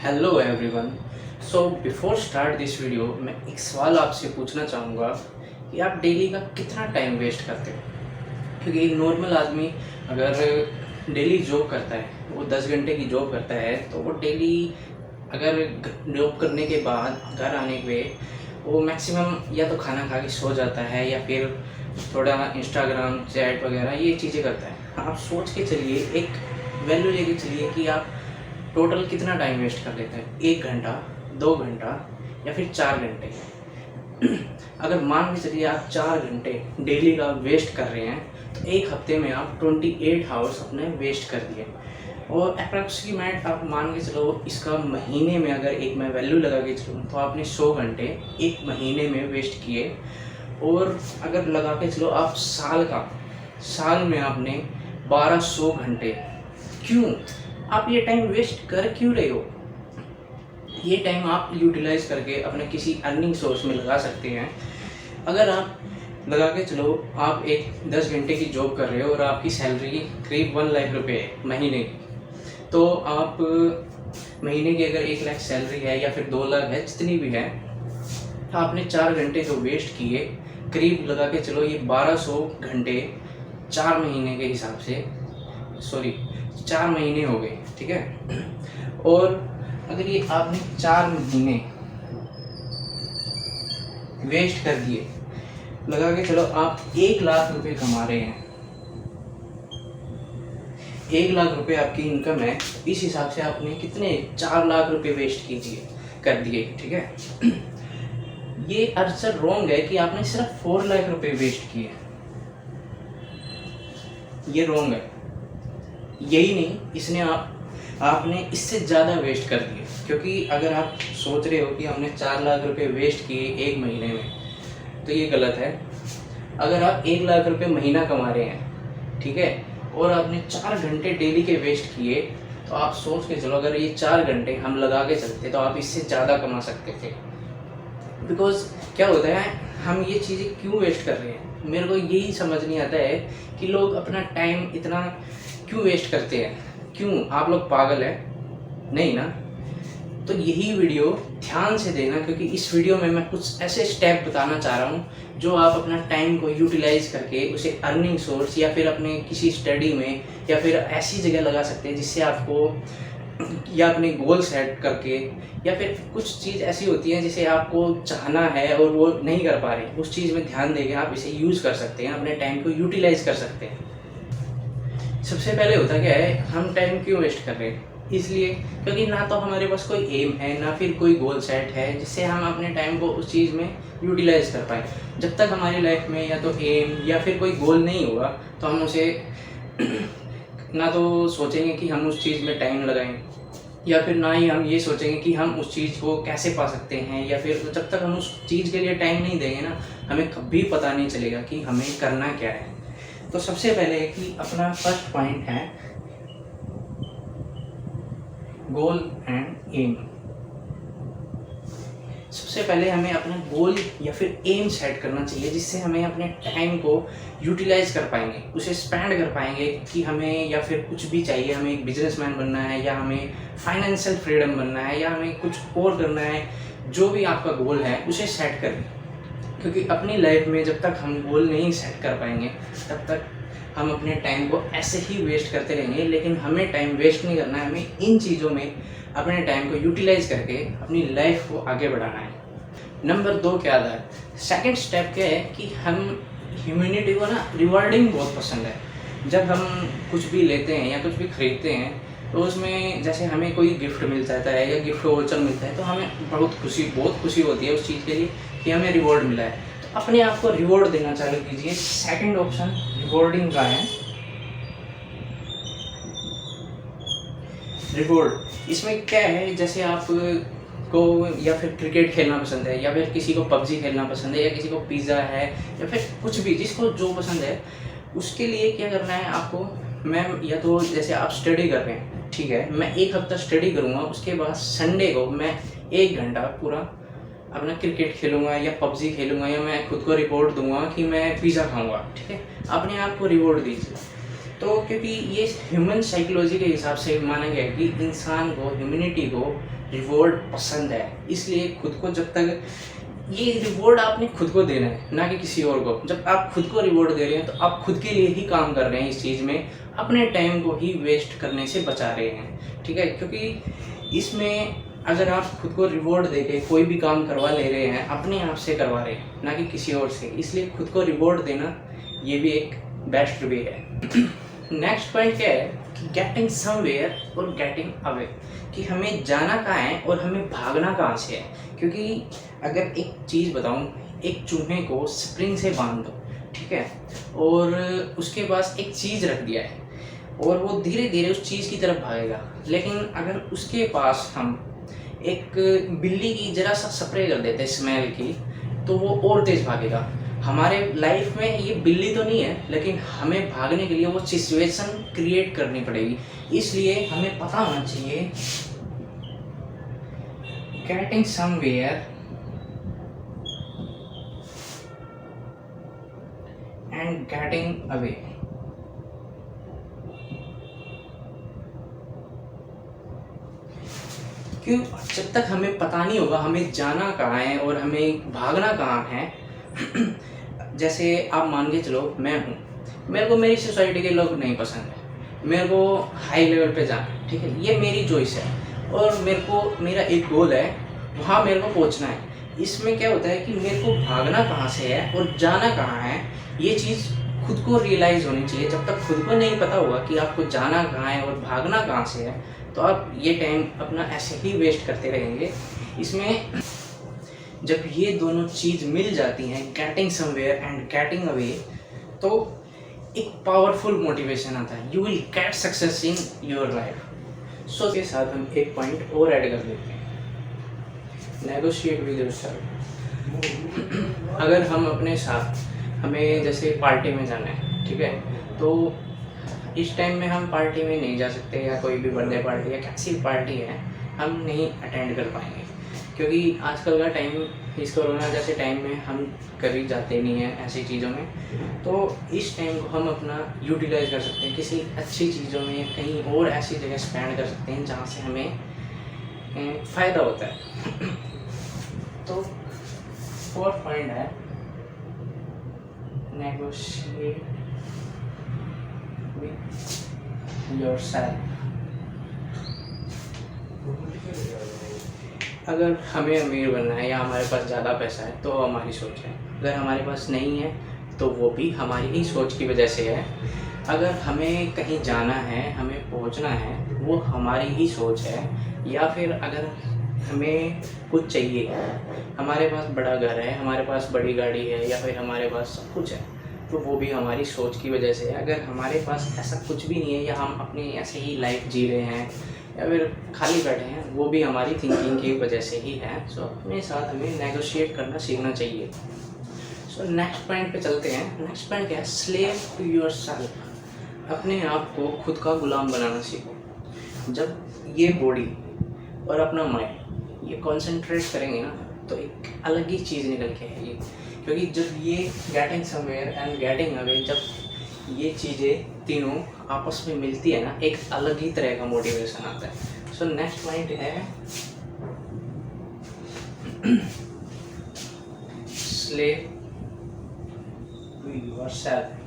Hello everyone. So before start this video मैं एक सवाल आपसे पूछना चाहूँगा कि आप डेली का कितना टाइम वेस्ट करते हो। क्योंकि एक नॉर्मल आदमी अगर डेली जॉब करता है, वो 10 घंटे की जॉब करता है, तो वो डेली अगर जॉब करने के बाद घर आने पे वो मैक्सिमम या तो खाना खा के सो जाता है या फिर थोड़ा इंस्टाग्राम चैट वगैरह ये चीज़ें करता है। आप सोच के चलिए, एक वैल्यू लेके चलिए कि आप टोटल कितना टाइम वेस्ट कर लेते हैं। 1 घंटा, 2 घंटा या फिर 4 घंटे। अगर मान के चलिए आप 4 घंटे डेली का वेस्ट कर रहे हैं, तो एक हफ्ते में आप 28 आवर्स अपने वेस्ट कर दिए। और अप्रॉक्सीमेट आप मान के चलो, इसका महीने में अगर एक मैं वैल्यू लगा के चलूँ तो आपने 100 घंटे एक महीने में वेस्ट किए। और अगर लगा के चलो आप साल में आपने 1200 घंटे। क्यों आप ये टाइम वेस्ट कर क्यों रहे हो? ये टाइम आप यूटिलाइज करके अपने किसी अर्निंग सोर्स में लगा सकते हैं। अगर आप लगा के चलो, आप एक 10 घंटे की जॉब कर रहे हो और आपकी सैलरी करीब 1 लाख रुपए है महीने की, तो आप महीने की अगर 1 लाख सैलरी है या फिर 2 लाख है, जितनी भी है, आपने 4 घंटे जो वेस्ट किए, करीब लगा के चलो ये 1200 घंटे 4 महीने के हिसाब से, 4 महीने हो गए, ठीक है। और अगर ये आपने 4 महीने वेस्ट कर दिए, लगा के चलो आप 1 लाख रुपए कमा रहे हैं, 1 लाख रुपए आपकी इनकम है, इस हिसाब से आपने कितने 4 लाख रुपए वेस्ट कर दिए, ठीक है। ये आंसर रॉन्ग है कि आपने सिर्फ 4 लाख रुपए वेस्ट किए, ये रॉन्ग है। यही नहीं, इसने आपने इससे ज़्यादा वेस्ट कर दिए। क्योंकि अगर आप सोच रहे हो कि हमने 4 लाख रुपए वेस्ट किए एक महीने में, तो ये गलत है। अगर आप 1 लाख रुपए महीना कमा रहे हैं, ठीक है, और आपने 4 घंटे डेली के वेस्ट किए, तो आप सोच के चलो, अगर ये 4 घंटे हम लगा के चलते तो आप इससे ज़्यादा कमा सकते थे। बिकॉज क्या होता है, हम ये चीज़ें क्यों वेस्ट कर रहे हैं, मेरे को यही समझ नहीं आता है कि लोग अपना टाइम इतना क्यों वेस्ट करते हैं। क्यों? आप लोग पागल हैं? नहीं ना। तो यही वीडियो ध्यान से देना, क्योंकि इस वीडियो में मैं कुछ ऐसे स्टेप बताना चाह रहा हूँ जो आप अपना टाइम को यूटिलाइज करके उसे अर्निंग सोर्स या फिर अपने किसी स्टडी में या फिर ऐसी जगह लगा सकते हैं जिससे आपको, या अपने गोल सेट करके, या फिर कुछ चीज़ ऐसी होती है जिसे आपको चाहना है और वो नहीं कर पा रहे, उस चीज़ में ध्यान देके आप इसे यूज़ कर सकते हैं, अपने टाइम को यूटिलाइज कर सकते हैं। सबसे पहले होता क्या है, हम टाइम क्यों वेस्ट कर रहे हैं? इसलिए क्योंकि ना तो हमारे पास कोई एम है, ना फिर कोई गोल सेट है जिससे हम अपने टाइम को उस चीज़ में यूटिलाइज कर पाए। जब तक हमारी लाइफ में या तो एम या फिर कोई गोल नहीं होगा, तो हम उसे ना तो सोचेंगे कि हम उस चीज़ में टाइम लगाएं, या फिर ना ही हम ये सोचेंगे कि हम उस चीज़ को कैसे पा सकते हैं, या फिर जब तक हम उस चीज़ के लिए टाइम नहीं देंगे ना, हमें कभी पता नहीं चलेगा कि हमें करना क्या है। तो सबसे पहले कि अपना फर्स्ट पॉइंट है गोल एंड एम। सबसे पहले हमें अपना गोल या फिर एम सेट करना चाहिए, जिससे हमें अपने टाइम को यूटिलाइज कर पाएंगे, उसे स्पेंड कर पाएंगे। कि हमें या फिर कुछ भी चाहिए, हमें एक बिजनेसमैन बनना है, या हमें फाइनेंशियल फ्रीडम बनना है, या हमें कुछ और करना है, जो भी आपका गोल है उसे सेट करें। क्योंकि अपनी लाइफ में जब तक हम गोल नहीं सेट कर पाएंगे, तब तक हम अपने टाइम को ऐसे ही वेस्ट करते रहेंगे। लेकिन हमें टाइम वेस्ट नहीं करना है, हमें इन चीज़ों में अपने टाइम को यूटिलाइज करके अपनी लाइफ को आगे बढ़ाना है। नंबर 2 क्या था, सेकंड स्टेप क्या है कि हम ह्यूमैनिटी को ना रिवॉर्डिंग बहुत पसंद है। जब हम कुछ भी लेते हैं या कुछ भी खरीदते हैं, तो उसमें जैसे हमें कोई गिफ्ट मिल जाता है या गिफ्ट वाउचर मिलता है, तो हमें बहुत खुशी होती है उस चीज़ के लिए कि हमें रिवॉर्ड मिला है। तो अपने आप को रिवॉर्ड देना चालू कीजिए। सेकंड ऑप्शन रिवॉर्डिंग का है। रिवॉर्ड इसमें क्या है, जैसे आप को या फिर क्रिकेट खेलना पसंद है, या फिर किसी को पबजी खेलना पसंद है, या किसी को पिज़्ज़ा है, या फिर कुछ भी, जिसको जो पसंद है, उसके लिए क्या करना है आपको। मैं या तो जैसे आप स्टडी कर रहे हैं, ठीक है, मैं 1 हफ्ता स्टडी करूँगा, उसके बाद संडे को मैं 1 घंटा पूरा अपना क्रिकेट खेलूँगा या पबजी खेलूँगा, या मैं खुद को रिपोर्ट दूंगा कि मैं पिज़्ज़ा खाऊँगा, ठीक है। अपने आप को रिवॉर्ड दीजिए। तो क्योंकि ये ह्यूमन साइकोलॉजी के हिसाब से माना गया है कि इंसान को, ह्यूमैनिटी को रिवॉर्ड पसंद है। इसलिए खुद को जब तक ये रिवॉर्ड आपने खुद को देना है, ना कि किसी और को। जब आप खुद को रिवॉर्ड दे रहे हैं तो आप खुद के लिए ही काम कर रहे हैं इस चीज़ में, अपने टाइम को ही वेस्ट करने से बचा रहे हैं, ठीक है। क्योंकि इसमें अगर आप खुद को रिवॉर्ड देके कोई भी काम करवा ले रहे हैं, अपने आप से करवा रहे हैं, ना कि किसी और से। इसलिए खुद को रिवॉर्ड देना ये भी एक बेस्ट वे है। नेक्स्ट पॉइंट क्या है कि गेटिंग समवेयर और गेटिंग अवे, कि हमें जाना कहाँ है और हमें भागना कहाँ से है। क्योंकि अगर एक चीज़ बताऊँ, एक चूहे को स्प्रिंग से बांध दो, ठीक है, और उसके पास एक चीज़ रख दिया है और वो धीरे धीरे उस चीज़ की तरफ भागेगा। लेकिन अगर उसके पास हम एक बिल्ली की जरा सा स्प्रे कर देते हैं स्मेल की, तो वो और तेज़ भागेगा। हमारे लाइफ में ये बिल्ली तो नहीं है, लेकिन हमें भागने के लिए वो सिचुएशन क्रिएट करनी पड़ेगी। इसलिए हमें पता होना चाहिए getting somewhere and getting away. क्यों? जब तक हमें पता नहीं होगा हमें जाना कहाँ है और हमें भागना कहाँ है। जैसे आप मान के चलो, मैं हूँ, मेरे को मेरी सोसाइटी के लोग नहीं पसंद है, मेरे को हाई लेवल पे जाना है, ठीक है, ये मेरी चॉइस है और मेरे को मेरा एक गोल है, वहाँ मेरे को पहुँचना है। इसमें क्या होता है कि मेरे को भागना कहाँ से है और जाना कहाँ है, ये चीज़ खुद को रियलाइज़ होनी चाहिए। जब तक खुद को नहीं पता होगा कि आपको जाना कहाँ है और भागना कहाँ से है, तो आप ये टाइम अपना ऐसे ही वेस्ट करते रहेंगे। इसमें जब ये दोनों चीज़ मिल जाती हैं, getting somewhere and getting away, तो एक पावरफुल मोटिवेशन आता है। You will get success in your life. सो के साथ हम एक पॉइंट और ऐड कर देते हैं, नेगोशिएट विद योरसेल्फ। अगर हम अपने साथ, हमें जैसे पार्टी में जाना है, ठीक है, तो इस टाइम में हम पार्टी में नहीं जा सकते, या कोई भी बर्थडे पार्टी या कैसी पार्टी है हम नहीं अटेंड कर पाएंगे। क्योंकि आजकल का टाइम, इस कोरोना जैसे टाइम में हम कभी जाते नहीं हैं ऐसी चीज़ों में। तो इस टाइम को हम अपना यूटिलाइज कर सकते हैं किसी अच्छी चीज़ों में, कहीं और ऐसी जगह स्पेंड कर सकते हैं जहाँ से हमें फ़ायदा होता है। तो फोर्थ पॉइंट है नेगोशिएट विद योरसेल्फ। अगर हमें अमीर बनना है या हमारे पास ज़्यादा पैसा है तो हमारी सोच है, अगर हमारे पास नहीं है तो वो भी हमारी ही सोच की वजह से है। अगर हमें कहीं जाना है, हमें पहुंचना है, वो हमारी ही सोच है। या फिर अगर हमें कुछ चाहिए, हमारे पास बड़ा घर है, हमारे पास बड़ी गाड़ी है, या फिर हमारे पास सब कुछ है, तो वो भी हमारी सोच की वजह से है। अगर हमारे पास ऐसा कुछ भी नहीं है या हम अपनी ऐसे ही लाइफ जी रहे हैं या फिर खाली बैठे हैं, वो भी हमारी थिंकिंग की वजह से ही है। सो अपने साथ हमें नेगोशिएट करना सीखना चाहिए। सो नेक्स्ट पॉइंट पे चलते हैं। नेक्स्ट पॉइंट क्या है? Slave to yourself. अपने आप को खुद का गुलाम बनाना सीखो। जब ये बॉडी और अपना माइंड ये कंसंट्रेट करेंगे ना, तो एक अलग ही चीज़ निकल के आएगी। क्योंकि जब ये getting somewhere and getting away, जब ये चीज़ें तीनों आपस में मिलती है ना, एक अलग ही तरह का मोटिवेशन आता है। सो नेक्स्ट पॉइंट है स्लेव टू योरसेल्फ।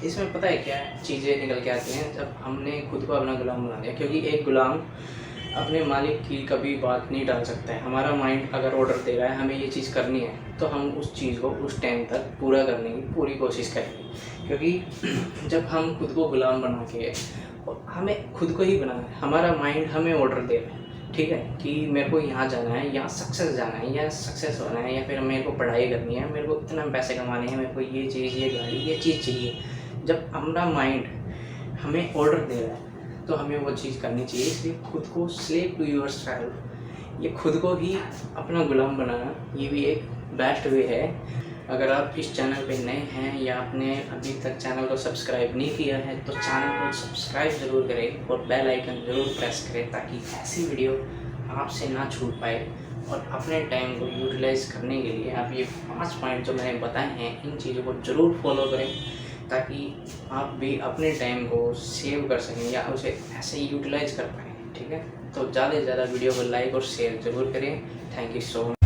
इसमें पता है क्या चीज़ें निकल के आती हैं जब हमने खुद को अपना गुलाम बना दिया। क्योंकि एक गुलाम अपने मालिक की कभी बात नहीं टाल सकता है। हमारा माइंड अगर ऑर्डर दे रहा है हमें ये चीज़ करनी है, तो हम उस चीज़ को उस टाइम तक पूरा करने की पूरी कोशिश करेंगे। क्योंकि जब हम खुद को गुलाम बना के, हमें खुद को ही बनाना है, हमारा माइंड हमें ऑर्डर दे रहा है, ठीक है, कि मेरे को यहाँ जाना है, यहाँ सक्सेस जाना है, या सक्सेस होना है, या फिर मेरे को पढ़ाई करनी है, मेरे को इतना पैसे कमाने हैं, मेरे को ये चीज़, ये गाड़ी, ये चीज़ चाहिए। जब हमारा माइंड हमें ऑर्डर दे रहा है तो हमें वो चीज़ करनी चाहिए। इसलिए खुद को स्लेव टू योरसेल्फ, ये खुद को ही अपना गुलाम बनाना, ये भी एक बेस्ट वे है। अगर आप इस चैनल पे नए हैं या आपने अभी तक चैनल को सब्सक्राइब नहीं किया है, तो चैनल को सब्सक्राइब ज़रूर करें और बेल आइकन ज़रूर प्रेस करें, ताकि ऐसी वीडियो आपसे ना छूट पाए। और अपने टाइम को यूटिलाइज़ करने के लिए आप ये 5 पॉइंट जो मैंने बताए हैं, इन चीज़ों को ज़रूर फॉलो करें, ताकि आप भी अपने टाइम को सेव कर सकें या उसे ऐसे यूटिलाइज कर पाएँ। ठीक है, तो ज़्यादा से ज़्यादा वीडियो को लाइक और शेयर ज़रूर करें। Thank you so much.